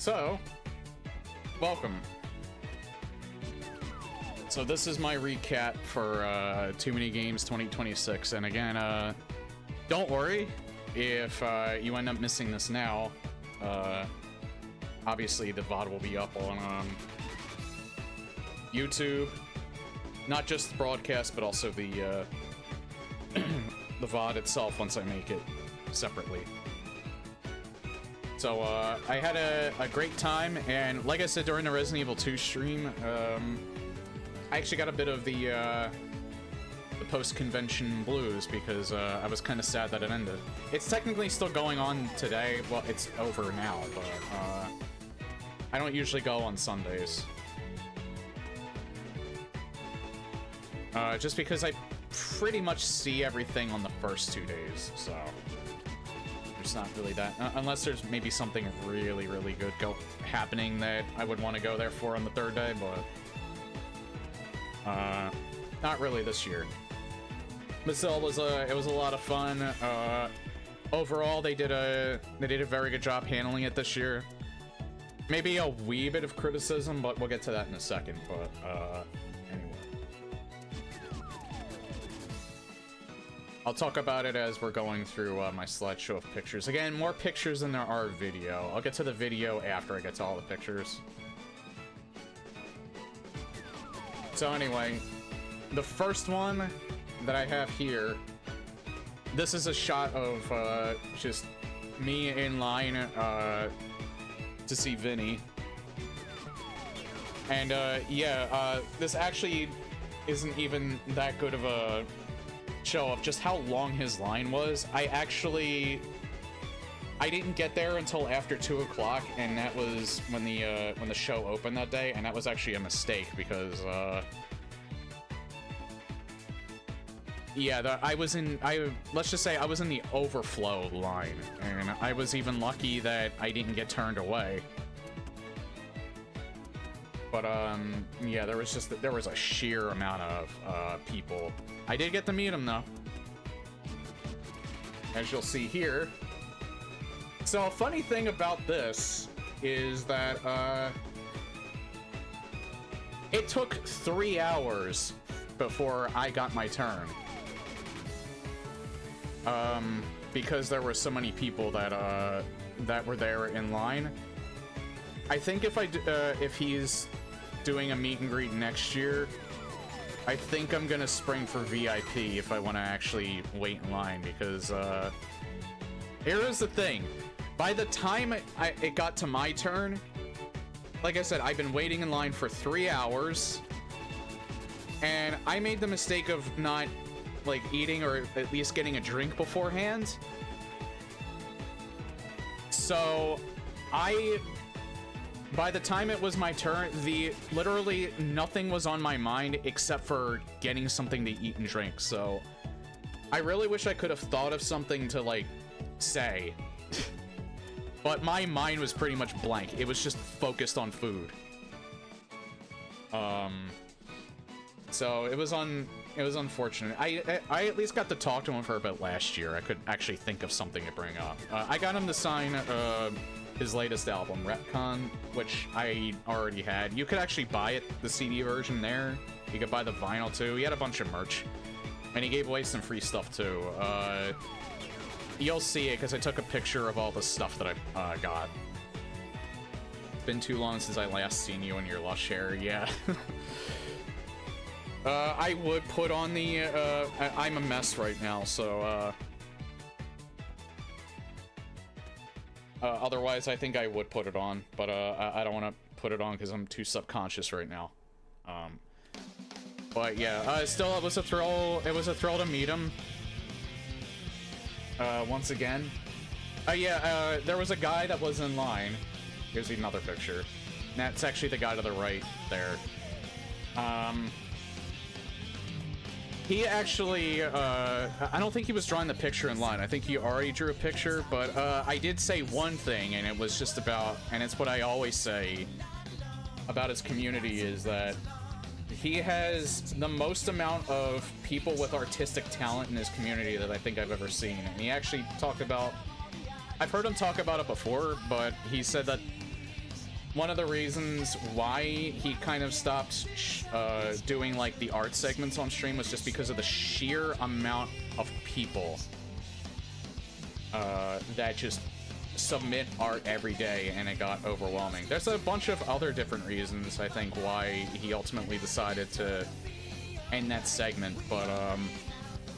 So, welcome. So this is my recap for Too Many Games 2026, and again, don't worry if you end up missing this now. Obviously the VOD will be up on YouTube, not just the broadcast, but also the the VOD itself once I make it separately. So, I had a great time, and like I said during the Resident Evil 2 stream, I actually got a bit of the post-convention blues, because I was kind of sad that it ended. It's technically still going on today. Well, it's over now, but I don't usually go on Sundays. Just because I pretty much see everything on the first 2 days, so... There's not really that, unless there's maybe something really, really good happening that I would want to go there for on the third day, but not really this year. But still, it was a lot of fun. Overall, they did a very good job handling it this year. Maybe a wee bit of criticism, but we'll get to that in a second. But anyway. I'll talk about it as we're going through my slideshow of pictures. Again, more pictures than there are video. I'll get to the video after I get to all the pictures. So anyway, the first one that I have here, this is a shot of just me in line to see Vinny. And yeah, this actually isn't even that good of a show of just how long his line was. I didn't get there until after 2 o'clock, and that was when the show opened that day, and that was actually a mistake because yeah, let's just say I was in the overflow line, and I was even lucky that I didn't get turned away. But yeah, there was a sheer amount of people. I did get to meet him though, as you'll see here. So a funny thing about this is that it took 3 hours before I got my turn. Because there were so many people that were there in line. I think if he's doing a meet and greet next year, I think I'm gonna spring for VIP if I want to actually wait in line, because here is the thing. By the time it got to my turn, like I said, I've been waiting in line for 3 hours, and I made the mistake of not like eating or at least getting a drink beforehand. So by the time it was my turn, literally nothing was on my mind except for getting something to eat and drink. So I really wish I could have thought of something to like say, but my mind was pretty much blank. It was just focused on food. So it was unfortunate. I at least got to talk to him for a bit last year. I could actually think of something to bring up. I got him to sign his latest album, Retcon, which I already had. You could actually buy it, the CD version there. You could buy the vinyl too. He had a bunch of merch, and he gave away some free stuff too. You'll see it because I took a picture of all the stuff that I got. It's been too long since I last seen you in your lush hair. Yeah. I would put on the I'm a mess right now, so otherwise I think I would put it on, but I don't want to put it on because I'm too subconscious right now. But yeah, still it was a thrill to meet him once again. Yeah, there was a guy that was in line. Here's another picture. That's actually the guy to the right there. He actually, I don't think he was drawing the picture in line. I think he already drew a picture, but I did say one thing, and it was just about, and it's what I always say about his community, is that he has the most amount of people with artistic talent in his community that I think I've ever seen. And he actually talked about, I've heard him talk about it before, but he said that one of the reasons why he kind of stopped doing like the art segments on stream was just because of the sheer amount of people that just submit art every day, and it got overwhelming. There's a bunch of other different reasons, I think, why he ultimately decided to end that segment, but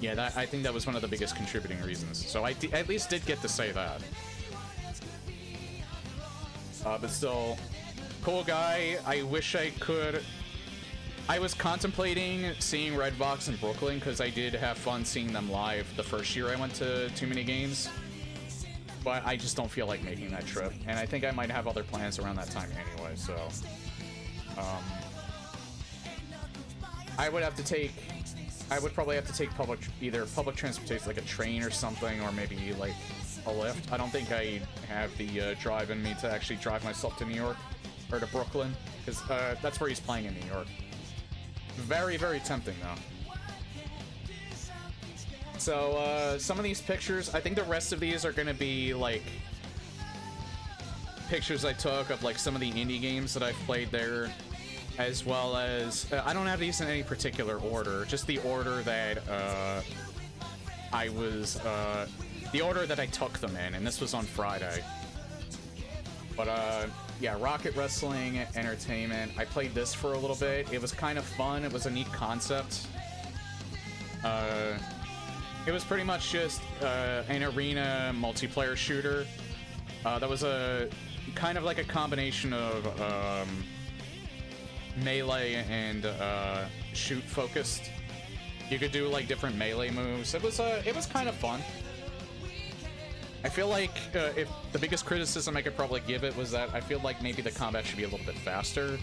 yeah, I think that was one of the biggest contributing reasons. So I at least did get to say that. But still, cool guy. I wish I could. I was contemplating seeing Redbox in Brooklyn because I did have fun seeing them live the first year I went to Too Many Games. But I just don't feel like making that trip. And I think I might have other plans around that time anyway, so. I would probably have to take either public transportation, like a train or something, or maybe like a Lyft. I don't think I have the drive in me to actually drive myself to New York or to Brooklyn, because that's where he's playing in New York. Very, very tempting though. So some of these pictures, I think the rest of these are gonna be like pictures I took of like some of the indie games that I've played there, as well as I don't have these in any particular order, just the order that the order that I took them in, and this was on Friday. But yeah, Rocket Wrestling Entertainment. I played this for a little bit. It was kind of fun. It was a neat concept. It was pretty much just an arena multiplayer shooter. That was a kind of like a combination of melee and shoot focused. You could do like different melee moves. It was kind of fun. I feel like if the biggest criticism I could probably give it was that I feel like maybe the combat should be a little bit faster.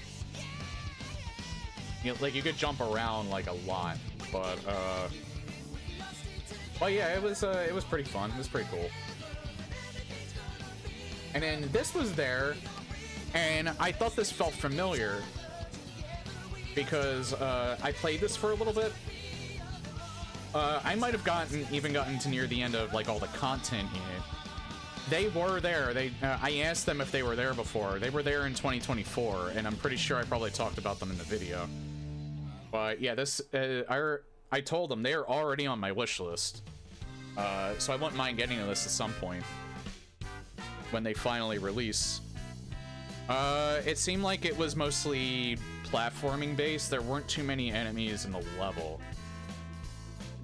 You know, like you could jump around like a lot, but yeah, it was pretty fun. It was pretty cool. And then this was there, and I thought this felt familiar because I played this for a little bit. I might have even gotten to near the end of like all the content in it. They were there. I asked them if they were there before. They were there in 2024, and I'm pretty sure I probably talked about them in the video. But yeah, this I told them they're already on my wish list, so I wouldn't mind getting to this at some point when they finally release. It seemed like it was mostly platforming based. There weren't too many enemies in the level.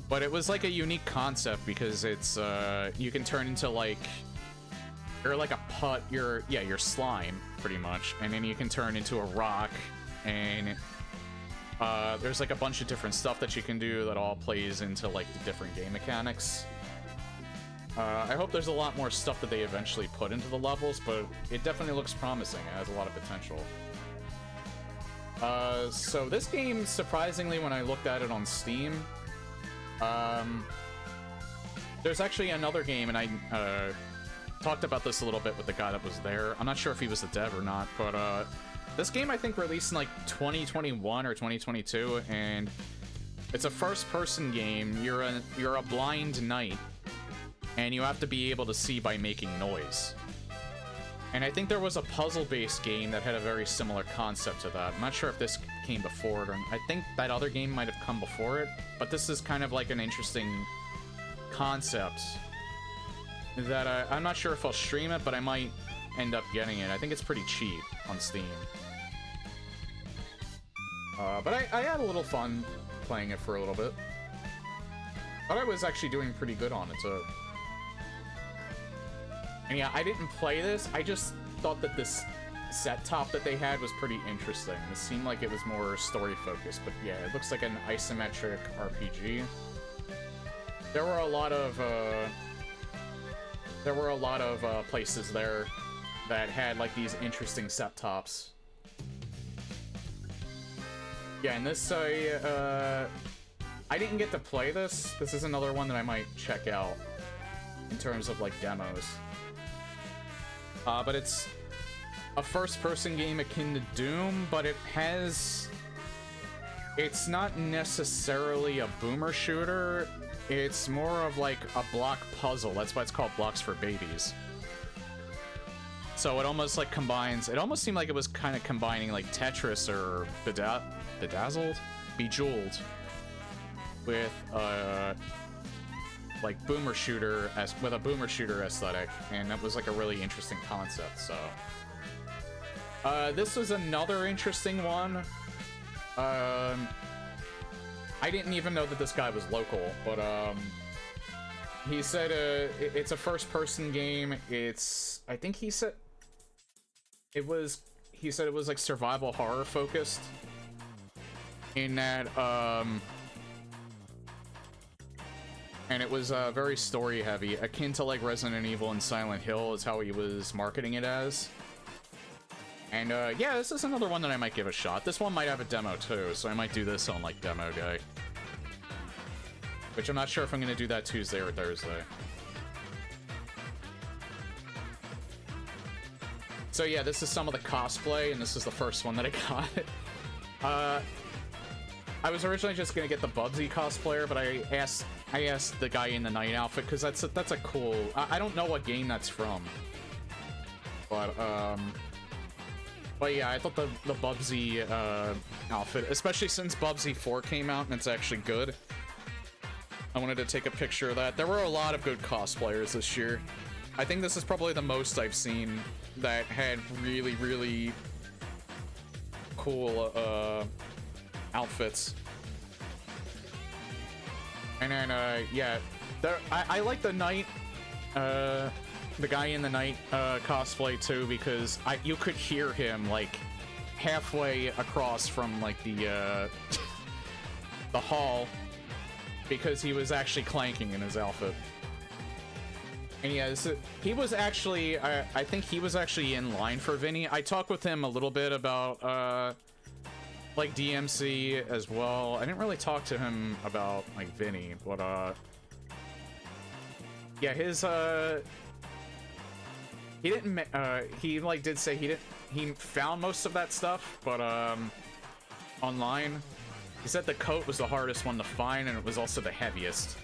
But it was like a unique concept because it's you can turn into like you're like a putt, you're slime pretty much, and then you can turn into a rock, and there's like a bunch of different stuff that you can do that all plays into like the different game mechanics. I hope there's a lot more stuff that they eventually put into the levels, but it definitely looks promising. It has a lot of potential. So this game, surprisingly, when I looked at it on Steam, there's actually another game, and I talked about this a little bit with the guy that was there. I'm not sure if he was the dev or not, but this game I think released in like 2021 or 2022, and it's a first-person game. You're a blind knight, and you have to be able to see by making noise. And I think there was a puzzle-based game that had a very similar concept to that. I'm not sure if this came before it, or I think that other game might have come before it, but this is kind of like an interesting concept that I'm not sure if I'll stream it, but I might end up getting it. I think it's pretty cheap on Steam. But I had a little fun playing it for a little bit. Thought I was actually doing pretty good on it, too. And yeah, I didn't play this. I just thought that this set top that they had was pretty interesting. It seemed like it was more story focused, but yeah, it looks like an isometric RPG. There were a lot of places there that had like these interesting set tops. Yeah, and this I didn't get to play this. This is another one that I might check out in terms of like demos. But it's a first-person game akin to Doom, but it's not necessarily a boomer shooter. It's more of like a block puzzle. That's why it's called Blocks for Babies. So it almost like combines, it almost seemed like it was kind of combining like Tetris or Bedazzled? Bejeweled with like boomer shooter with a boomer shooter aesthetic, and that was like a really interesting concept. So this was another interesting one. I didn't even know that this guy was local, but he said it's a first-person game. I think he said it was like survival horror focused, in that and it was very story heavy, akin to like Resident Evil and Silent Hill is how he was marketing it as. And yeah, this is another one that I might give a shot. This one might have a demo too, so I might do this on like demo day, which I'm not sure if I'm gonna do that Tuesday or Thursday. So yeah, this is some of the cosplay, and this is the first one that I got. I was originally just gonna get the Bubsy cosplayer, but I asked the guy in the night outfit, because that's a cool. I don't know what game that's from, but yeah, I thought the Bubsy outfit, especially since Bubsy 4 came out and it's actually good, I wanted to take a picture of that. There were a lot of good cosplayers this year. I think this is probably the most I've seen that had really, really cool outfits. And then yeah, I like the Knight, the guy in the Knight cosplay too, because you could hear him like halfway across from like the the hall, because he was actually clanking in his outfit. And yeah, he was actually, I think he was actually in line for Vinny. I talked with him a little bit about like DMC as well. I didn't really talk to him about like Vinny, but yeah, his he didn't he like did say he found most of that stuff, but online he said the coat was the hardest one to find, and it was also the heaviest.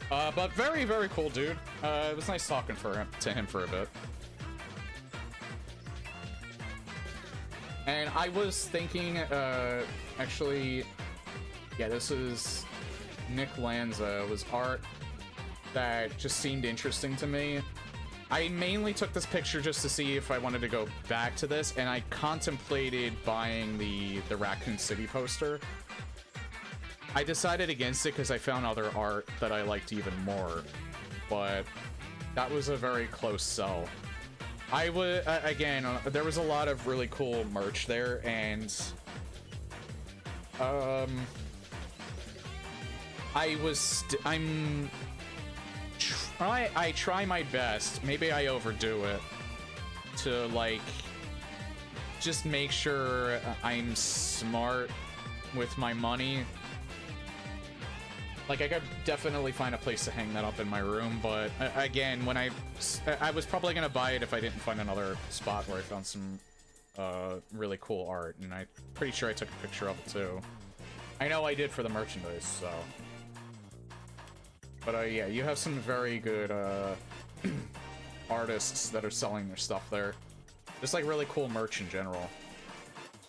But very, very cool dude. It was nice talking to him for a bit. And I was thinking, actually, yeah, this is Nick Lanza. It was art that just seemed interesting to me. I mainly took this picture just to see if I wanted to go back to this, and I contemplated buying the Raccoon City poster. I decided against it because I found other art that I liked even more, but that was a very close sell. I would, again, there was a lot of really cool merch there, and I try my best, maybe I overdo it, to like just make sure I'm smart with my money. Like, I could definitely find a place to hang that up in my room, but again, when I was probably gonna buy it if I didn't find another spot where I found some really cool art, and I'm pretty sure I took a picture of it too. I know I did for the merchandise, so. But yeah, you have some very good artists that are selling their stuff there. Just like really cool merch in general.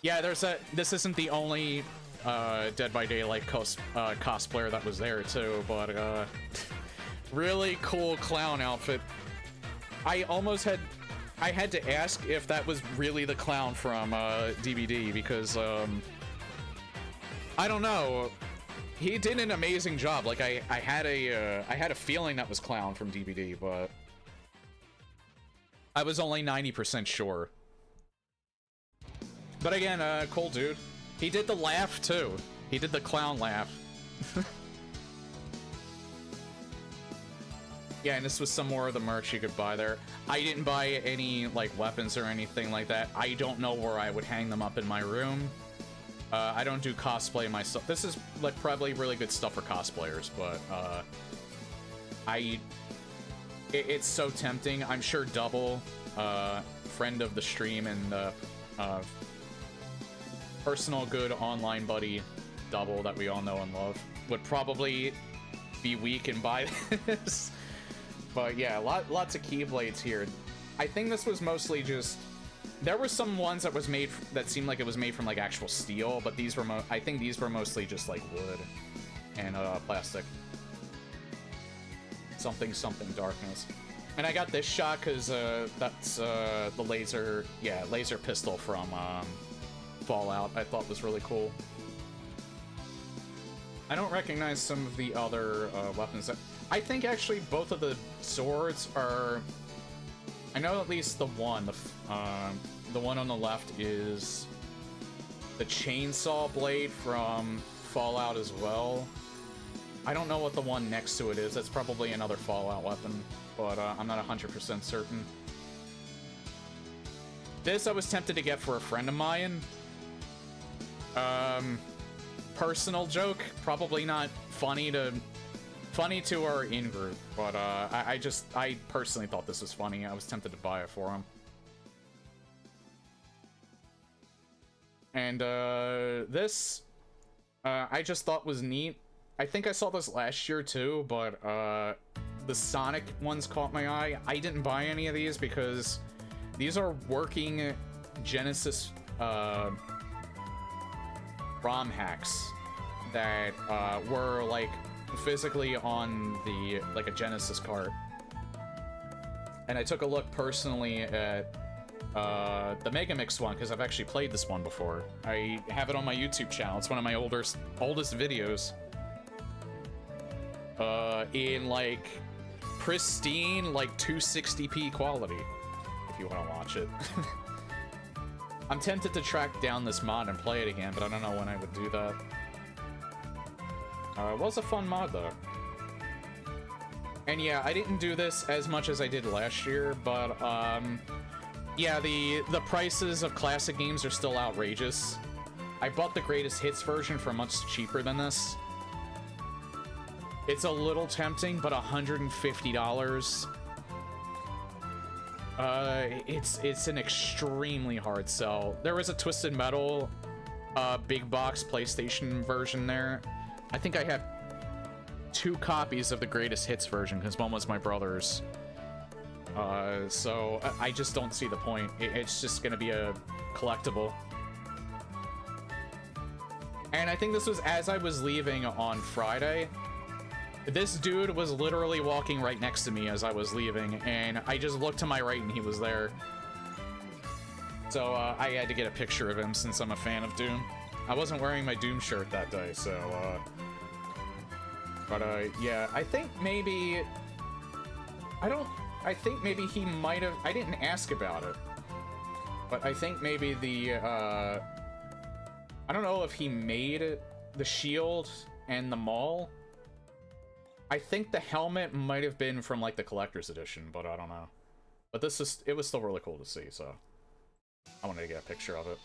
Yeah, this isn't the only Dead by Daylight cosplayer that was there too, but really cool clown outfit. I had to ask if that was really the clown from DBD, because I don't know, he did an amazing job. Like I had a feeling that was clown from DBD, but I was only 90% sure. But again, cool dude. He did the laugh, too. He did the clown laugh. Yeah, and this was some more of the merch you could buy there. I didn't buy any, like, weapons or anything like that. I don't know where I would hang them up in my room. I don't do cosplay myself. This is, like, probably really good stuff for cosplayers, but, it's so tempting. I'm sure Double, friend of the stream and, personal good online buddy Double that we all know and love, would probably be weak and buy this. But yeah, lots of Keyblades here. I think this was mostly just... There were some ones that was made that seemed like it was made from like actual steel, but these were I think these were mostly just like wood and plastic. Something darkness. And I got this shot because that's the laser pistol from Fallout. I thought was really cool. I don't recognize some of the other weapons. I think actually both of the swords are... I know at least the one on the left is the chainsaw blade from Fallout as well. I don't know what the one next to it is. That's probably another Fallout weapon, but I'm not 100% certain. This I was tempted to get for a friend of mine. Personal joke, probably not funny to our in-group, but I personally thought this was funny. I was tempted to buy it for him. And this I just thought was neat. I think I saw this last year too, but the Sonic ones caught my eye. I didn't buy any of these because these are working Genesis ROM hacks that were like physically on the a Genesis cart. And I took a look personally at the Megamix one because I've actually played this one before. I have it on my YouTube channel. It's one of my oldest videos. In like pristine like 260p quality, if you want to watch it. I'm tempted to track down this mod and play it again, but I don't know when I would do that. It was a fun mod though. And yeah, I didn't do this as much as I did last year, but yeah, the prices of classic games are still outrageous. I bought the greatest hits version for much cheaper than this. It's a little tempting, but $150. It's an extremely hard sell. There was a Twisted Metal big box PlayStation version there. I think I have 2 copies of the greatest hits version because one was my brother's. So I just don't see the point. It's just gonna be a collectible. And I think this was as I was leaving on Friday. This dude was literally walking right next to me as I was leaving, and I just looked to my right and he was there. So I had to get a picture of him since I'm a fan of Doom. I wasn't wearing my Doom shirt that day, so yeah, I think maybe he might have... I didn't ask about it, but I think maybe the I don't know if he made the shield and the maul. I think the helmet might have been from like the collector's edition, but I don't know. But it was still really cool to see, so I wanted to get a picture of it.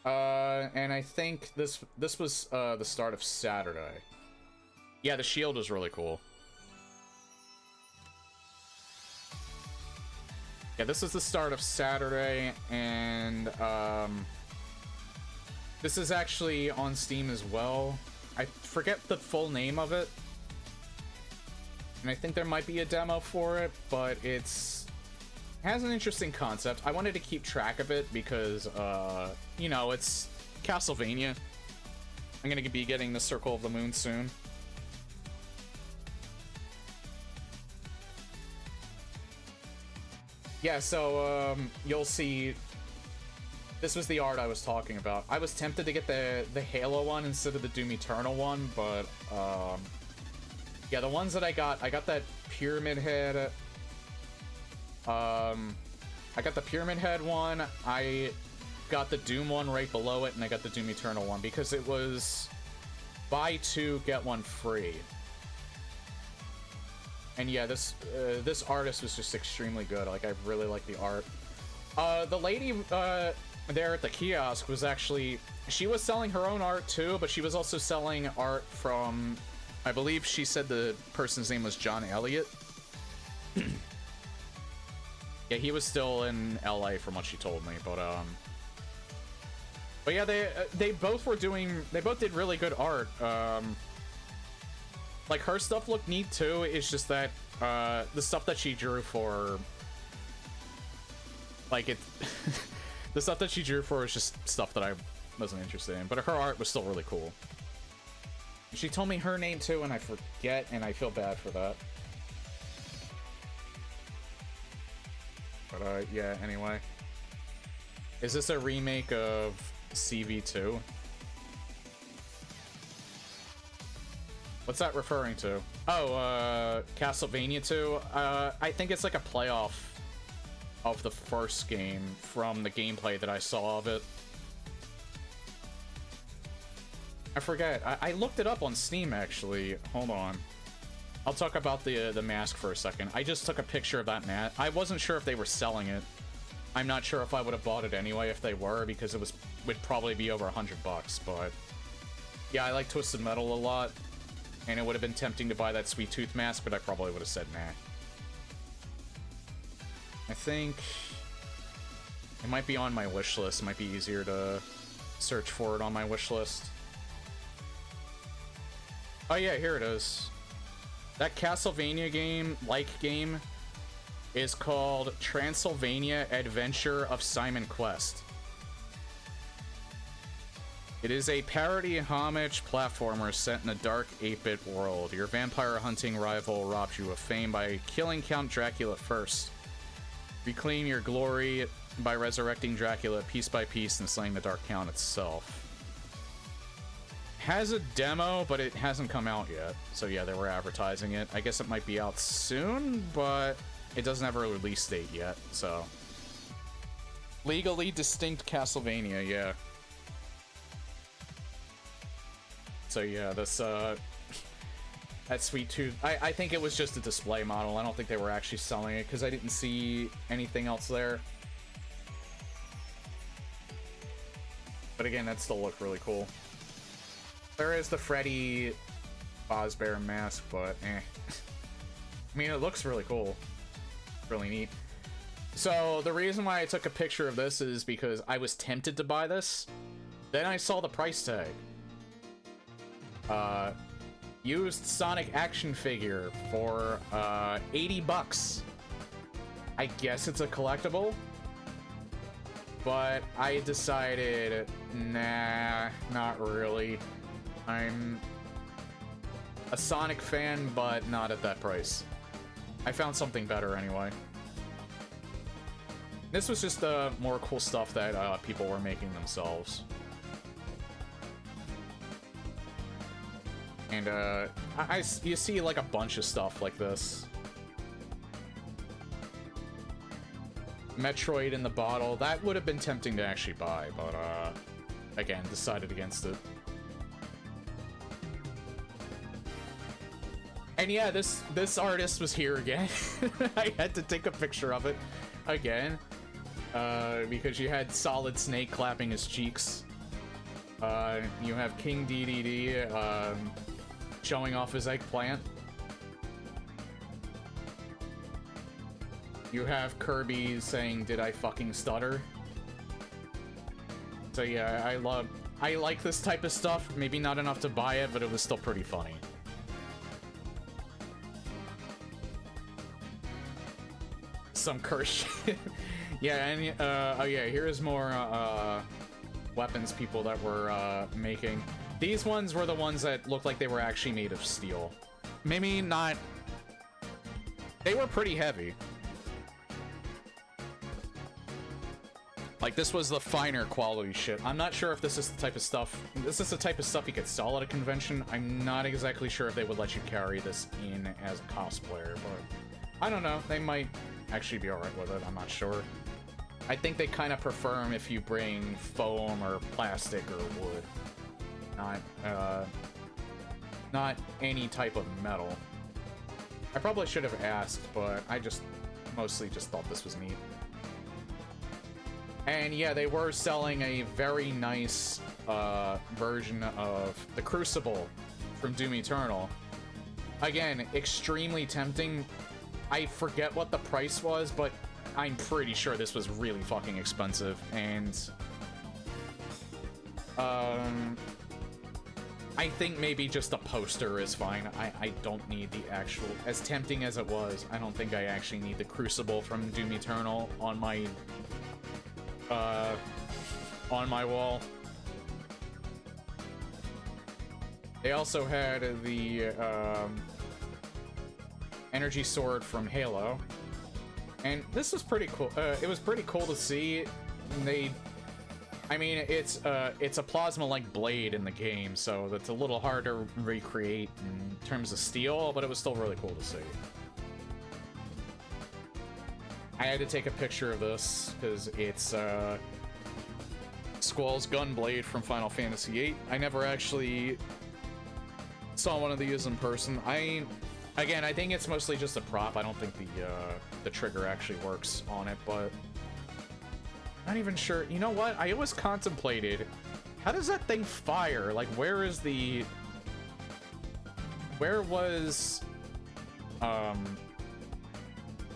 And I think this was the start of Saturday. Yeah, the shield was really cool. Yeah, this is the start of Saturday, and this is actually on Steam as well. I forget the full name of it. And I think there might be a demo for it, but it has an interesting concept. I wanted to keep track of it because, you know, it's Castlevania. I'm gonna be getting the Circle of the Moon soon. Yeah, so, you'll see... This was the art I was talking about. I was tempted to get the Halo one instead of the Doom Eternal one, but, yeah, the ones that I got that Pyramid Head. I got the Pyramid Head one. I got the Doom one right below it, and I got the Doom Eternal one because it was buy 2 get 1 free. And yeah, this artist was just extremely good. Like, I really like the art. The lady there at the kiosk was actually... She was selling her own art too, but she was also selling art from... I believe she said the person's name was John Elliott. Yeah, he was still in LA from what she told me, but yeah, they both did really good art. Like, her stuff looked neat too. It's just that the stuff that she drew for Like, it... the stuff that she drew for was just stuff that I wasn't interested in, but her art was still really cool. She told me her name too, and I forget, and I feel bad for that. But, yeah, anyway. Is this a remake of CV2? What's that referring to? Oh, Castlevania 2? I think it's like a playoff of the first game from the gameplay that I saw of it. I forget. I looked it up on Steam, actually. Hold on. I'll talk about the mask for a second. I just took a picture of that mask. I wasn't sure if they were selling it. I'm not sure if I would have bought it anyway if they were, because it would probably be over $100, but... Yeah, I like Twisted Metal a lot, and it would have been tempting to buy that Sweet Tooth mask, but I probably would have said nah. I think... it might be on my wish list. It might be easier to search for it on my wish list. Oh yeah, here it is. That Castlevania game, is called Transylvania Adventure of Simon Quest. It is a parody homage platformer set in a dark 8-bit world. Your vampire hunting rival robs you of fame by killing Count Dracula first. Reclaim your glory by resurrecting Dracula piece by piece and slaying the Dark Count itself. Has a demo, but it hasn't come out yet. So yeah, they were advertising it. I guess it might be out soon, but it doesn't have a release date yet, so. Legally distinct Castlevania, yeah. So yeah, this, that Sweet Tooth, I think it was just a display model. I don't think they were actually selling it, because I didn't see anything else there. But again, that still looked really cool. There is the Freddy Fazbear mask, but eh. I mean, it looks really cool. Really neat. So, the reason why I took a picture of this is because I was tempted to buy this. Then I saw the price tag. Used Sonic action figure for, $80. I guess it's a collectible. But I decided, nah, not really. I'm a Sonic fan, but not at that price. I found something better anyway. This was just more cool stuff that people were making themselves. And you see like a bunch of stuff like this. Metroid in the bottle. That would have been tempting to actually buy, but again, decided against it. And yeah, this artist was here again. I had to take a picture of it again. Because you had Solid Snake clapping his cheeks. You have King DDD showing off his eggplant. You have Kirby saying, "Did I fucking stutter?" So yeah, I like this type of stuff. Maybe not enough to buy it, but it was still pretty funny. Some curse shit. Yeah, and oh yeah, here's more weapons people that were making. These ones were the ones that looked like they were actually made of steel. Maybe not. They were pretty heavy. Like, this was the finer quality shit. I'm not sure if this is the type of stuff... This is the type of stuff you could sell at a convention. I'm not exactly sure if they would let you carry this in as a cosplayer, but... I don't know. They might actually be alright with it. I'm not sure. I think they kind of prefer them if you bring foam or plastic or wood. Not any type of metal. I probably should have asked, but I just mostly just thought this was neat. And yeah, they were selling a very nice version of the Crucible from Doom Eternal. Again, extremely tempting. I forget what the price was, but I'm pretty sure this was really fucking expensive. And I think maybe just a poster is fine. I don't need the actual... As tempting as it was, I don't think I actually need the Crucible from Doom Eternal on my wall. They also had the Energy Sword from Halo. And this was pretty cool. It was pretty cool to see. I mean, it's a plasma-like blade in the game, so that's a little hard to recreate in terms of steel, but it was still really cool to see. I had to take a picture of this because it's Squall's Gunblade from Final Fantasy VIII. I never actually saw one of these in person. Again, I think it's mostly just a prop. I don't think the trigger actually works on it, but not even sure. You know what? I always contemplated, how does that thing fire? Like, where was the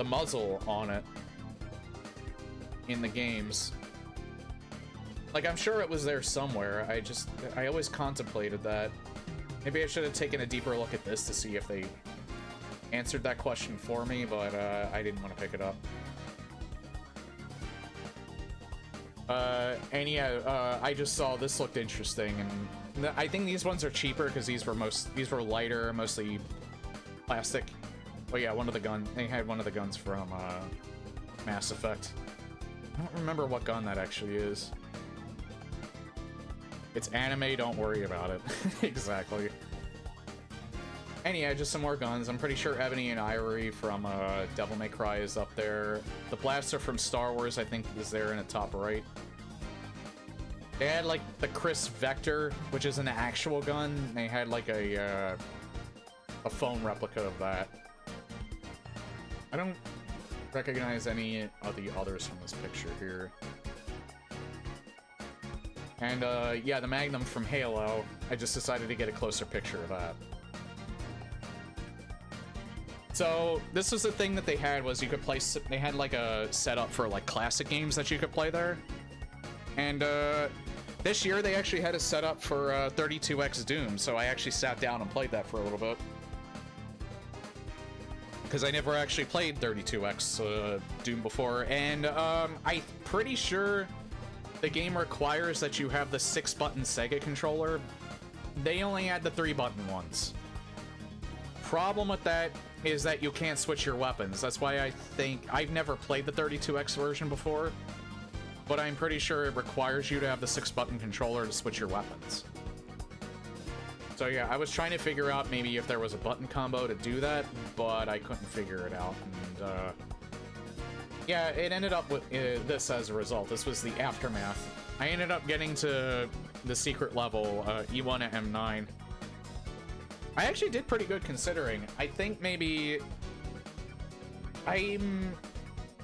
muzzle on it in the games? Like, I'm sure it was there somewhere. I always contemplated that. Maybe I should have taken a deeper look at this to see if they answered that question for me, but I didn't want to pick it up. And yeah, I just saw this looked interesting, and I think these ones are cheaper because these were lighter, mostly plastic. Oh yeah, they had one of the guns from Mass Effect. I don't remember what gun that actually is. It's anime, don't worry about it. Exactly. And yeah, just some more guns. I'm pretty sure Ebony and Ivory from Devil May Cry is up there. The blaster from Star Wars, I think, is there in the top right. They had, like, the Chris Vector, which is an actual gun. They had, like, a phone replica of that. I don't recognize any of the others from this picture here. And, yeah, the Magnum from Halo. I just decided to get a closer picture of that. So, this was the thing that they had, was you could play... They had, like, a setup for, like, classic games that you could play there. And, this year they actually had a setup for 32X Doom, so I actually sat down and played that for a little bit. Because I never actually played 32X Doom before, and I'm pretty sure the game requires that you have the 6-button Sega controller. They only had the 3-button ones. Problem with that is that you can't switch your weapons. That's why I think... I've never played the 32X version before, but I'm pretty sure it requires you to have the 6-button controller to switch your weapons. So yeah, I was trying to figure out maybe if there was a button combo to do that, but I couldn't figure it out. And yeah, it ended up with this as a result. This was the aftermath. I ended up getting to the secret level, E1 at M9. I actually did pretty good considering. I think maybe... I'm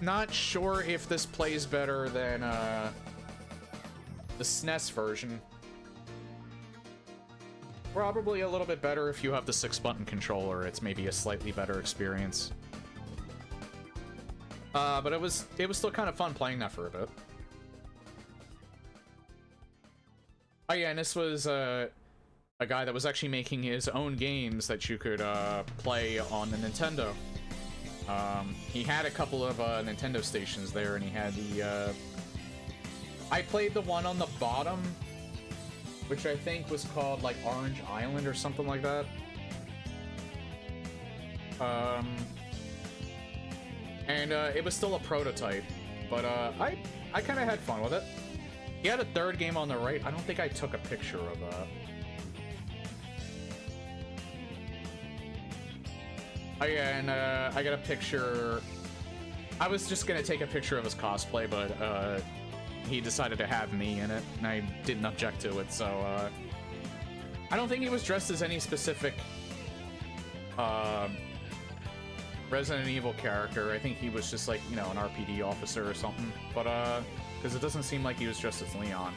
not sure if this plays better than the SNES version. Probably a little bit better if you have the 6-button controller. It's maybe a slightly better experience. But it was still kind of fun playing that for a bit. Oh yeah, and this was a guy that was actually making his own games that you could play on the Nintendo. He had a couple of Nintendo stations there, and he had the... I played the one on the bottom, which I think was called, like, Orange Island or something like that. And it was still a prototype, but I kind of had fun with it. He had a third game on the right. I don't think I took a picture of that. Oh yeah, and I got a picture. I was just gonna take a picture of his cosplay, but he decided to have me in it, and I didn't object to it, so I don't think he was dressed as any specific Resident Evil character. I think he was just like, you know, an RPD officer or something, but because it doesn't seem like he was dressed as Leon.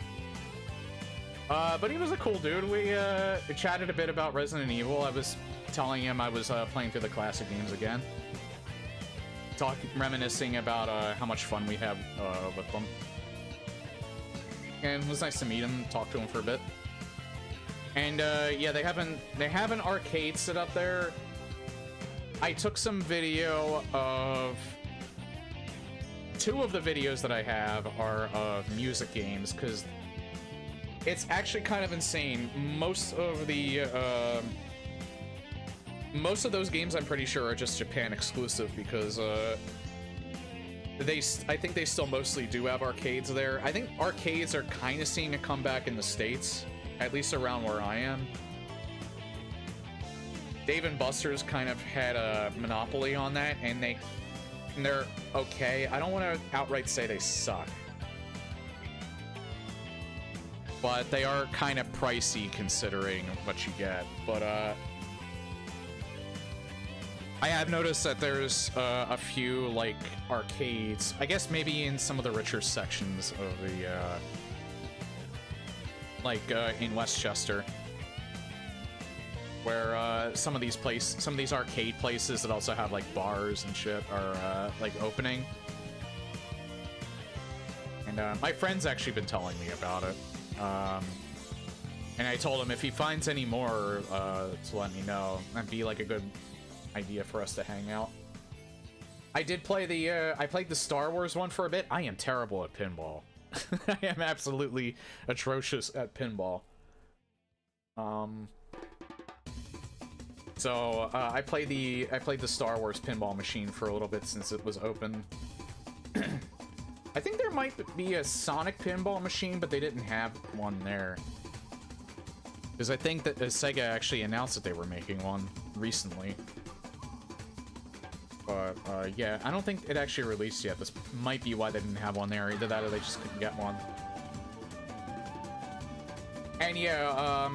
But he was a cool dude. We chatted a bit about Resident Evil. I was telling him I was playing through the classic games again. Reminiscing about how much fun we have with them. And it was nice to meet him, talk to him for a bit. And yeah, they have an arcade set up there. I took some video of... Two of the videos that I have are of music games, because it's actually kind of insane. Most of those games, I'm pretty sure, are just Japan exclusive, because I think they still mostly do have arcades there. I think arcades are kind of seeing a comeback in the States, at least around where I am. Dave & Buster's kind of had a monopoly on that, and they're okay. I don't want to outright say they suck, but they are kind of pricey considering what you get. But I have noticed that there's a few like arcades, I guess maybe in some of the richer sections of the in Westchester, where some of these arcade places that also have like bars and shit are like opening. And my friend's actually been telling me about it. And I told him if he finds any more to let me know. That'd be like a good idea for us to hang out. I did play I played the Star Wars one for a bit. I am terrible at pinball. I am absolutely atrocious at pinball. So I played the Star Wars pinball machine for a little bit since it was open. I think there might be a Sonic pinball machine, but they didn't have one there. Because I think that Sega actually announced that they were making one recently. But yeah, I don't think it actually released yet. This might be why they didn't have one there. Either that or they just couldn't get one. And yeah,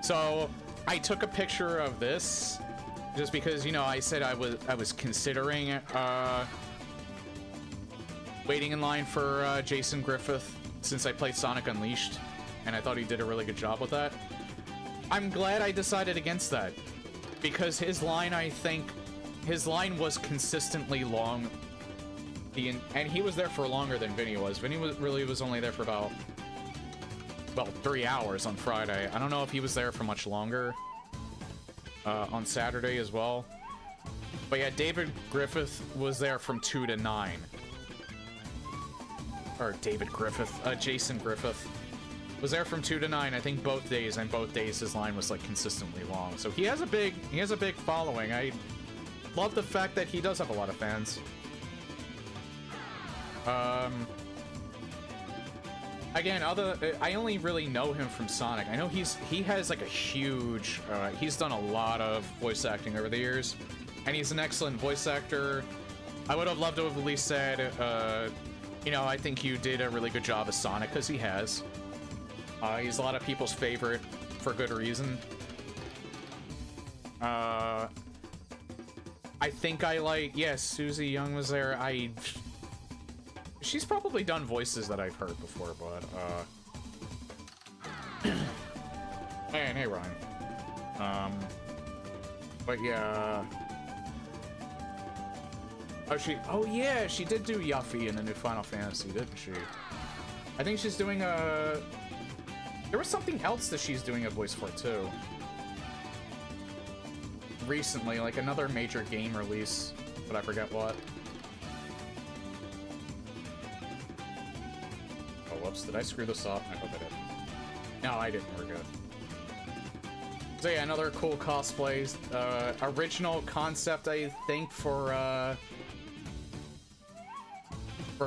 so I took a picture of this just because, you know, I said I was considering waiting in line for Jason Griffith since I played Sonic Unleashed, and I thought he did a really good job with that. I'm glad I decided against that, because his line was consistently long, and he was there for longer than Vinny was. Vinny was only there for about 3 hours on Friday. I don't know if he was there for much longer on Saturday as well. But yeah, David Griffith was there from 2 to 9. Or Jason Griffith was there from 2 to 9, I think both days, and both days his line was like consistently long. So he has a big following. I love the fact that he does have a lot of fans. Again, I only really know him from Sonic. I know he has like a huge, he's done a lot of voice acting over the years, and he's an excellent voice actor. I would have loved to have at least said, you know, I think you did a really good job as Sonic, because he has. He's a lot of people's favorite for good reason. I think yes, Susie Young was there. She's probably done voices that I've heard before, but, hey, Ryan. But yeah. Oh yeah, she did do Yuffie in the new Final Fantasy, didn't she? I think she's doing there was something else that she's doing a voice for, too. Recently, like another major game release, but I forget what. Oh, whoops, did I screw this up? I hope I did. No, I didn't, we're good. So yeah, another cool cosplay. Original concept, I think, for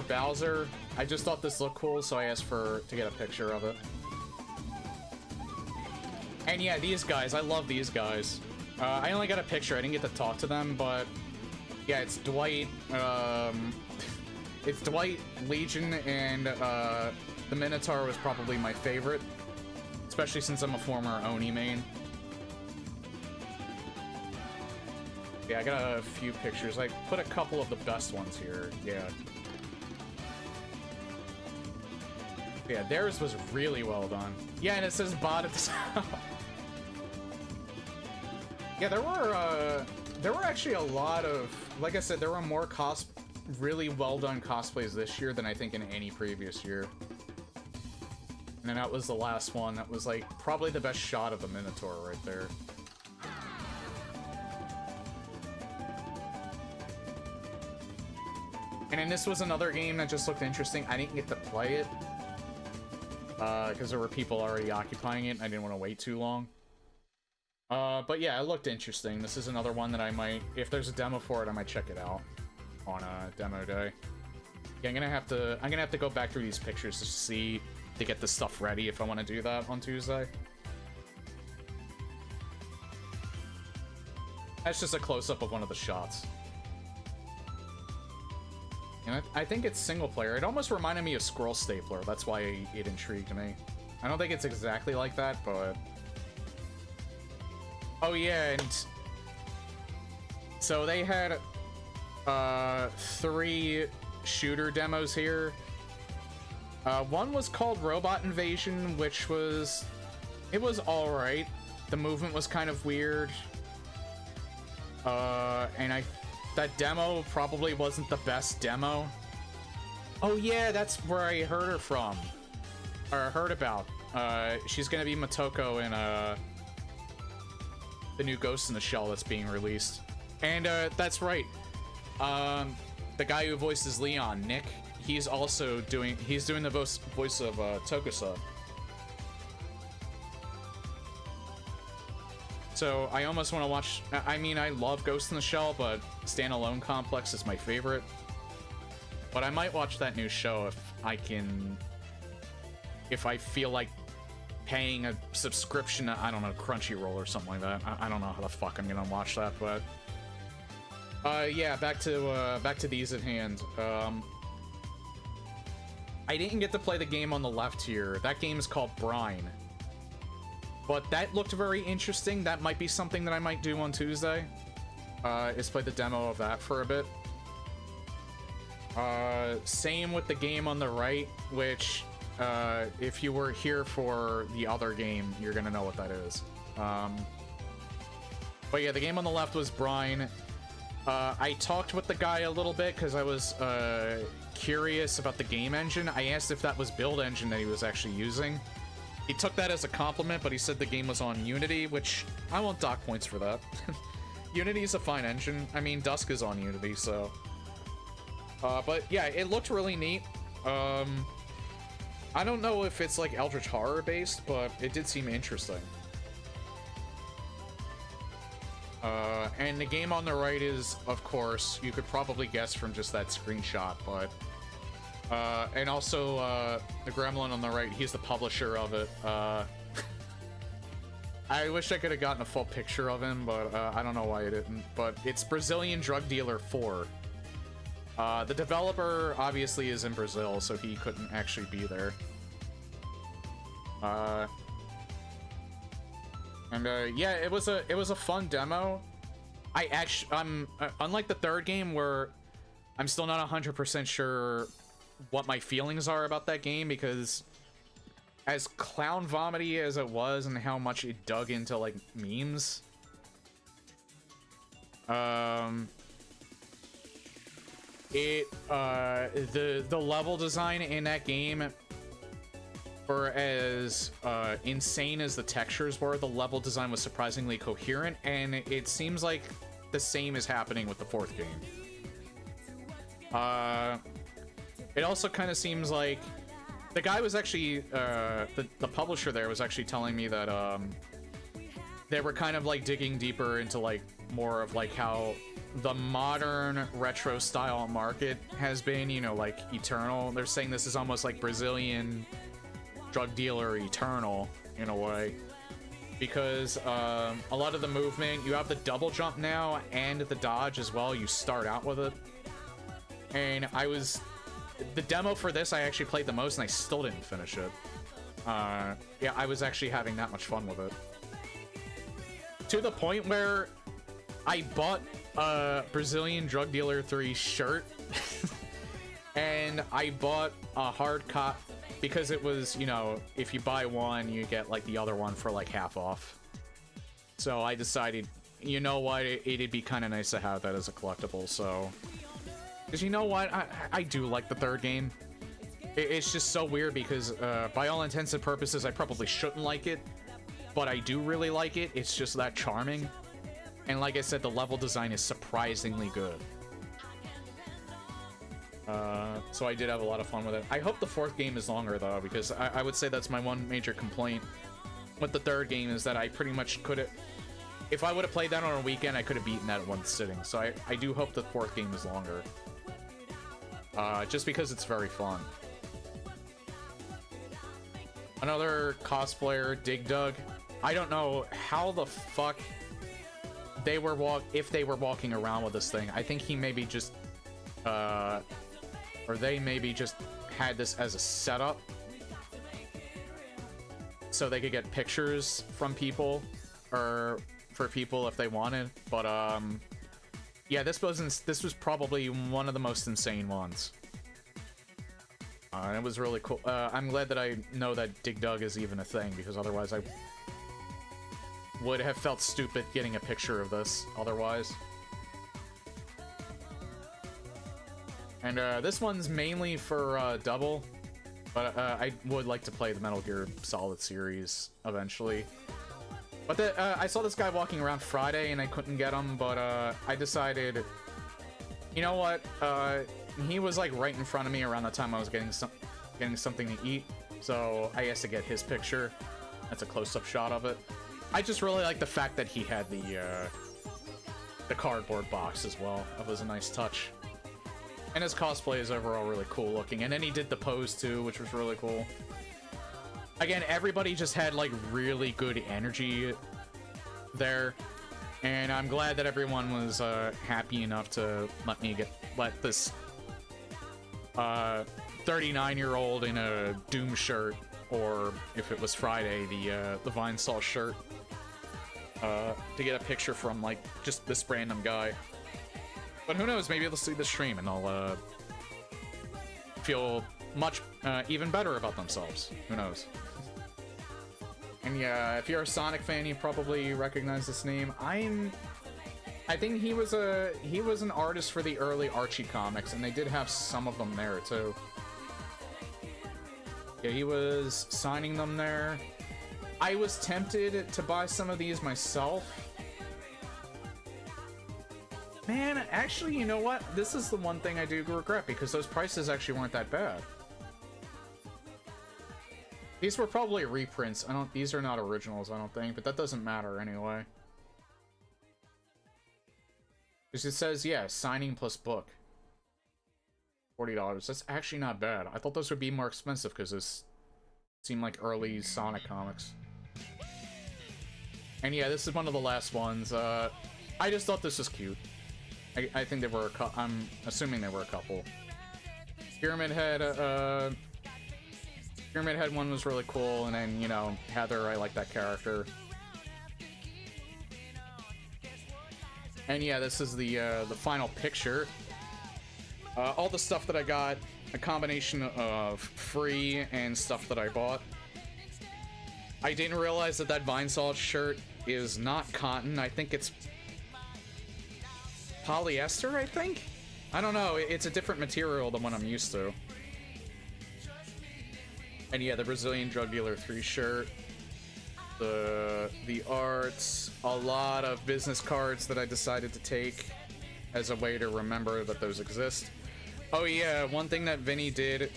Bowser. I just thought this looked cool, so I asked to get a picture of it. And yeah, these guys, I love these guys. I only got a picture, I didn't get to talk to them, but yeah, it's Dwight, it's Dwight, Legion, and the Minotaur was probably my favorite, especially since I'm a former Oni main. Yeah, I got a few pictures. I put a couple of the best ones here, yeah. Yeah, theirs was really well done. Yeah, and it says bot at the top. Yeah, there were actually a lot of, like I said, there were more really well done cosplays this year than I think in any previous year. And then that was the last one. That was, like, probably the best shot of the Minotaur right there. And then this was another game that just looked interesting. I didn't get to play it. Because there were people already occupying it, and I didn't want to wait too long. But yeah, it looked interesting. This is another one that I might... If there's a demo for it, I might check it out on demo day. Yeah, I'm gonna have to go back through these pictures to see... to get this stuff ready if I want to do that on Tuesday. That's just a close-up of one of the shots. And I think it's single player. It almost reminded me of Scroll Stapler. That's why it intrigued me. I don't think it's exactly like that, but... Oh yeah, and... So they had 3 shooter demos here. One was called Robot Invasion, which was... It was alright. The movement was kind of weird. And that demo probably wasn't the best demo. Oh yeah, that's where I heard her from. Or heard about. She's gonna be Motoko in the new Ghost in the Shell that's being released. And that's right. The guy who voices Leon, Nick, he's also doing the voice of Tokusa. So I almost want to watch. I mean, I love Ghost in the Shell, but Standalone Complex is my favorite. But I might watch that new show if I feel like paying a subscription to, I don't know, Crunchyroll or something like that. I don't know how the fuck I'm gonna watch that, but yeah, back to these at hand. I didn't get to play the game on the left here. That game is called Brine. But that looked very interesting. That might be something that I might do on Tuesday. Is play the demo of that for a bit. Same with the game on the right, which, if you were here for the other game, you're gonna know what that is. But yeah, the game on the left was Brine. I talked with the guy a little bit because I was curious about the game engine. I asked if that was build engine that he was actually using. He took that as a compliment, but he said the game was on Unity, which I won't dock points for that. Unity is a fine engine. I mean, Dusk is on Unity, so... but yeah, it looked really neat. I don't know if it's like Eldritch Horror based, but it did seem interesting. And the game on the right is, of course, you could probably guess from just that screenshot, but... and also, the Gremlin on the right, he's the publisher of it. I wish I could have gotten a full picture of him, but I don't know why I didn't. But it's Brazilian Drug Dealer 4. The developer obviously is in Brazil, so he couldn't actually be there. Yeah, it was a fun demo. I'm unlike the third game where I'm still not 100% sure what my feelings are about that game, because as clown vomity as it was and how much it dug into like memes, the level design in that game, for as insane as the textures were, the level design was surprisingly coherent, and it seems like the same is happening with the fourth game. It also kind of seems like the guy was actually the publisher there was actually telling me that they were kind of like digging deeper into like more of like how the modern retro style market has been, you know, like Eternal. They're saying this is almost like Brazilian Drug Dealer Eternal in a way, because a lot of the movement, you have the double jump now and the dodge as well. You start out with it, and the demo for this I actually played the most, and I still didn't finish it. Yeah, I was actually having that much fun with it, to the point where I bought a Brazilian Drug Dealer 3 shirt and I bought a hard copy because it was, you know, if you buy one you get like the other one for like half off. So I decided, you know what, it'd be kind of nice to have that as a collectible. So, because you know what, I do like the third game. It's just so weird because, by all intents and purposes, I probably shouldn't like it, but I do really like it. It's just that charming. And like I said, the level design is surprisingly good. So I did have a lot of fun with it. I hope the fourth game is longer, though, because I would say that's my one major complaint with the third game is that I pretty much could have... If I would have played that on a weekend, I could have beaten that in one sitting. So I do hope the fourth game is longer. Just because it's very fun. Another cosplayer, Dig Dug. I don't know how the fuck they were if they were walking around with this thing. I think he maybe just or they maybe just had this as a setup so they could get pictures from people or for people if they wanted. But yeah, this was probably one of the most insane ones. And it was really cool. I'm glad that I know that Dig Dug is even a thing, because otherwise I would have felt stupid getting a picture of this otherwise. And this one's mainly for double, but I would like to play the Metal Gear Solid series eventually. But I saw this guy walking around Friday and I couldn't get him, but I decided, you know what? He was like right in front of me around the time I was getting something to eat, so I guess to get his picture. That's a close-up shot of it. I just really like the fact that he had the cardboard box as well. That was a nice touch. And his cosplay is overall really cool looking. And then he did the pose too, which was really cool. Again, everybody just had like really good energy there. And I'm glad that everyone was happy enough to let this 39-year-old in a Doom shirt, or if it was Friday, the Vinesauce shirt, to get a picture from like just this random guy. But who knows, maybe they'll see the stream and they'll feel much even better about themselves. Who knows? And yeah, if you're a Sonic fan, you probably recognize this name. I think he was an artist for the early Archie comics, and they did have some of them there too. Yeah, he was signing them there. I was tempted to buy some of these myself. Man, actually, you know what? This is the one thing I do regret, because those prices actually weren't that bad. These were probably reprints. These are not originals, I don't think, but that doesn't matter anyway. Because it says, yeah, signing plus book. $40. That's actually not bad. I thought those would be more expensive because this seemed like early Sonic comics. And yeah, this is one of the last ones. I just thought this was cute. I think they were I'm assuming they were a couple. Pyramid Head one was really cool, and then, you know, Heather, I like that character. And yeah, this is the final picture. All the stuff that I got, a combination of free and stuff that I bought. I didn't realize that Vinesauce shirt is not cotton. I think it's polyester, I think? I don't know, it's a different material than what I'm used to. And yeah, the Brazilian Drug Dealer 3 shirt. The arts, a lot of business cards that I decided to take as a way to remember that those exist. Oh yeah, one thing that Vinny did,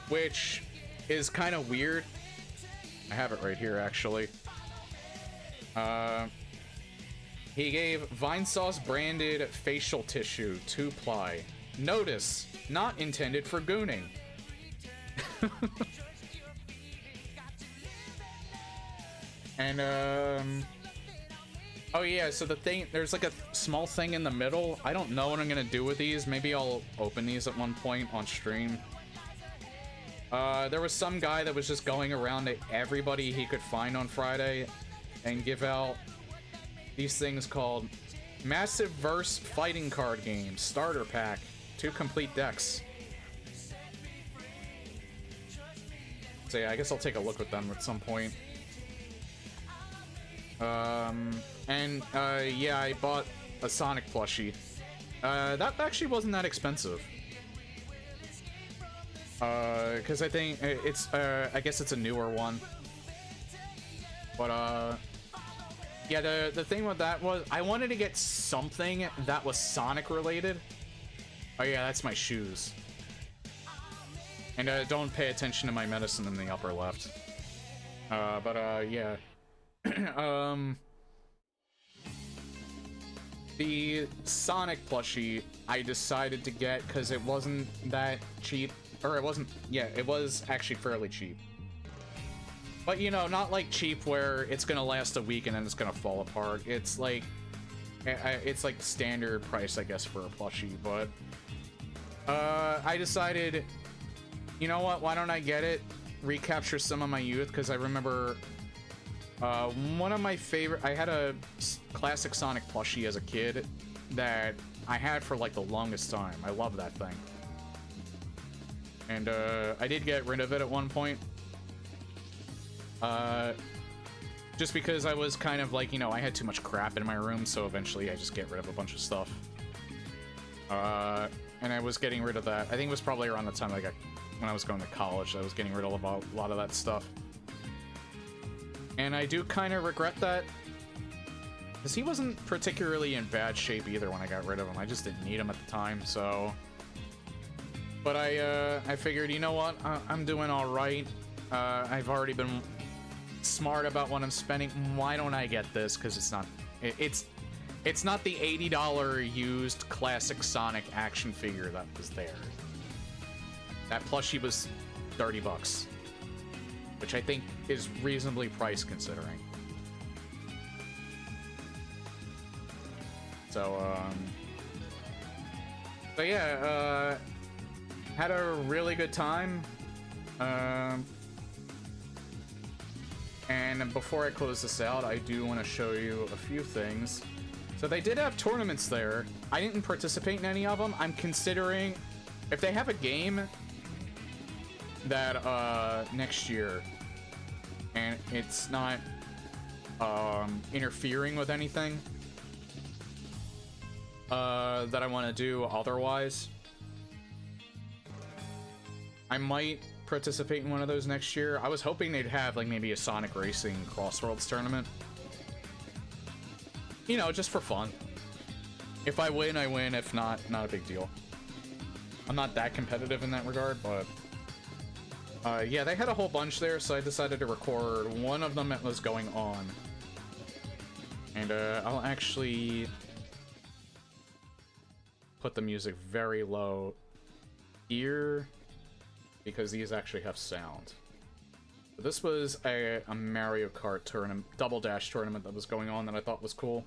which is kind of weird. I have it right here, actually. He gave Vinesauce branded facial tissue 2-ply. Notice, not intended for gooning. And, oh yeah, so the thing, there's like a small thing in the middle. I don't know what I'm gonna do with these. Maybe I'll open these at one point on stream. There was some guy that was just going around to everybody he could find on Friday and give out these things called Massive Verse Fighting Card Game Starter Pack, 2 complete decks. So yeah, I guess I'll take a look at them at some point. Yeah, I bought a Sonic plushie. That actually wasn't that expensive. Because I think it's, I guess it's a newer one. But, yeah, the thing with that was I wanted to get something that was Sonic related. Oh yeah, that's my shoes. And don't pay attention to my medicine in the upper left. Yeah. The Sonic plushie I decided to get because it wasn't that cheap. Or it wasn't, yeah, it was actually fairly cheap. But, you know, not like cheap where it's gonna last a week and then it's gonna fall apart. It's like standard price, I guess, for a plushie. But I decided, you know what, why don't I get it? Recapture some of my youth, because I remember one of my favorite, I had a classic Sonic plushie as a kid that I had for like the longest time. I love that thing. And I did get rid of it at one point. Just because I was kind of like, you know, I had too much crap in my room, so eventually I just get rid of a bunch of stuff. And I was getting rid of that. I think it was probably around the time when I was going to college, I was getting rid of a lot of that stuff. And I do kind of regret that, because he wasn't particularly in bad shape either when I got rid of him. I just didn't need him at the time, so... But I figured, you know what, I'm doing all right. I've already been smart about what I'm spending. Why don't I get this? Because it's not the $80 used classic Sonic action figure that was there. That plushie was 30 bucks, which I think is reasonably priced considering. So, but yeah, had a really good time. And before I close this out, I do want to show you a few things. So they did have tournaments there. I didn't participate in any of them. I'm considering if they have a game that next year and it's not interfering with anything that I want to do otherwise, I might participate in one of those next year. I was hoping they'd have like maybe a Sonic Racing Crossworlds tournament. You know, just for fun. If I win, I win. If not, not a big deal. I'm not that competitive in that regard, but yeah, they had a whole bunch there, so I decided to record one of them that was going on. And I'll actually put the music very low here, because these actually have sound. This was a Mario Kart tournament, Double Dash tournament that was going on that I thought was cool.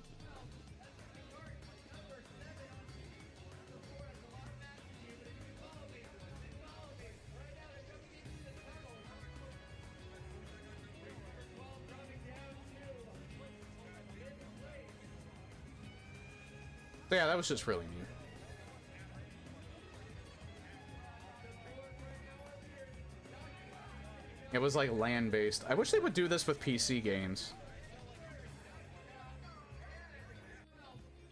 So yeah, that was just really neat. It was like land-based. I wish they would do this with PC games.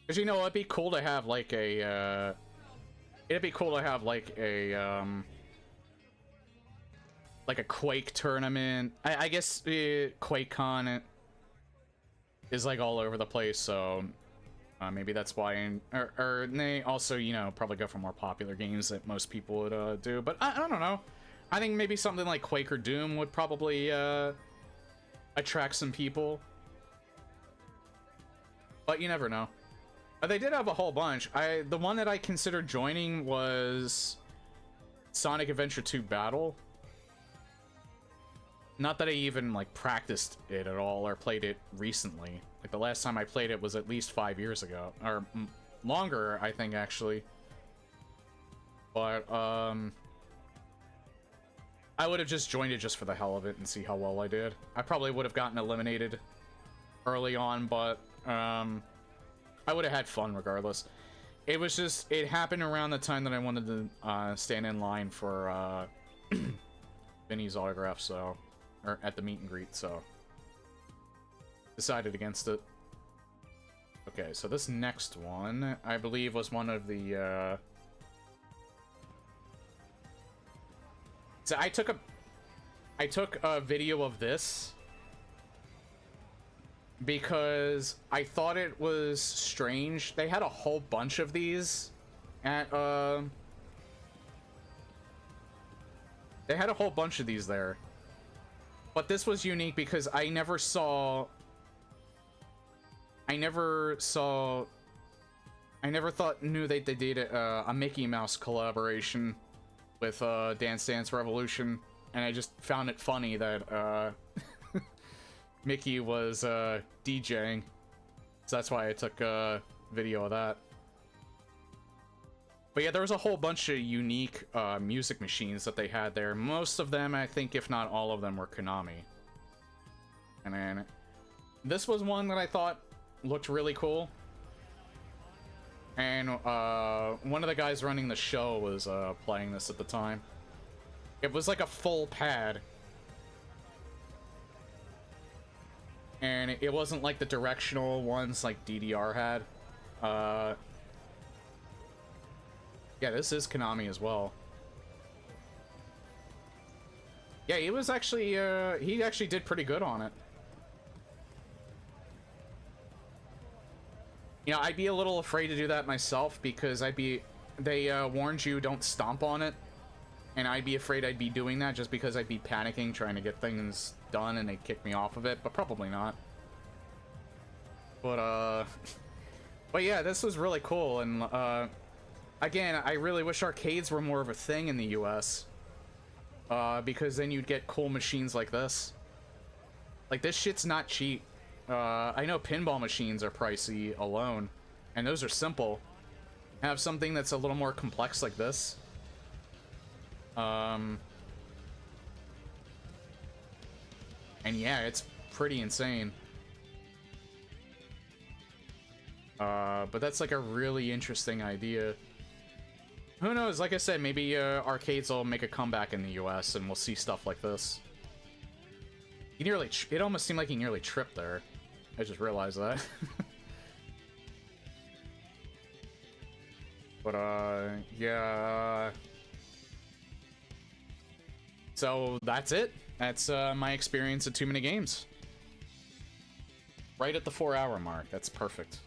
Because, you know, it'd be cool to have like a, it'd be cool to have like a Quake tournament. I guess QuakeCon is like all over the place, so maybe that's why. Or they also, you know, probably go for more popular games that most people would do. But I don't know. I think maybe something like Quake or Doom would probably attract some people. But you never know. They did have a whole bunch. The one that I considered joining was Sonic Adventure 2 Battle. Not that I even like practiced it at all or played it recently. Like the last time I played it was at least 5 years ago, or longer, I think, actually. But I would have just joined it just for the hell of it and see how well I did. I probably would have gotten eliminated early on, but I would have had fun regardless. It was just, it happened around the time that I wanted to stand in line for Vinny's autograph, so, or at the meet and greet, so decided against it. Okay, so this next one, I believe, was one of the So I took a video of this because I thought it was strange. They had a whole bunch of these at they had a whole bunch of these there. But this was unique because I never knew they did a Mickey Mouse collaboration with Dance Dance Revolution, and I just found it funny that Mickey was DJing, so that's why I took a video of that. But yeah, there was a whole bunch of unique music machines that they had there. Most of them, I think, if not all of them, were Konami. And then this was one that I thought looked really cool. And one of the guys running the show was playing this at the time. It was like a full pad. And it wasn't like the directional ones like DDR had. Yeah, this is Konami as well. Yeah, he was actually, he actually did pretty good on it. You know, I'd be a little afraid to do that myself because they warned you don't stomp on it. And I'd be afraid I'd be doing that just because I'd be panicking trying to get things done and they'd kick me off of it, but probably not. But yeah, this was really cool, and again, I really wish arcades were more of a thing in the US. Because then you'd get cool machines like this. Like, this shit's not cheap. I know pinball machines are pricey alone, and those are simple. Have something that's a little more complex like this. And yeah, it's pretty insane. But that's like a really interesting idea. Who knows? Like I said, maybe arcades will make a comeback in the US and we'll see stuff like this. He nearly, it almost seemed like he nearly tripped there. I just realized that. But yeah. So that's it. That's my experience at Too Many Games. Right at the 4-hour mark. That's perfect.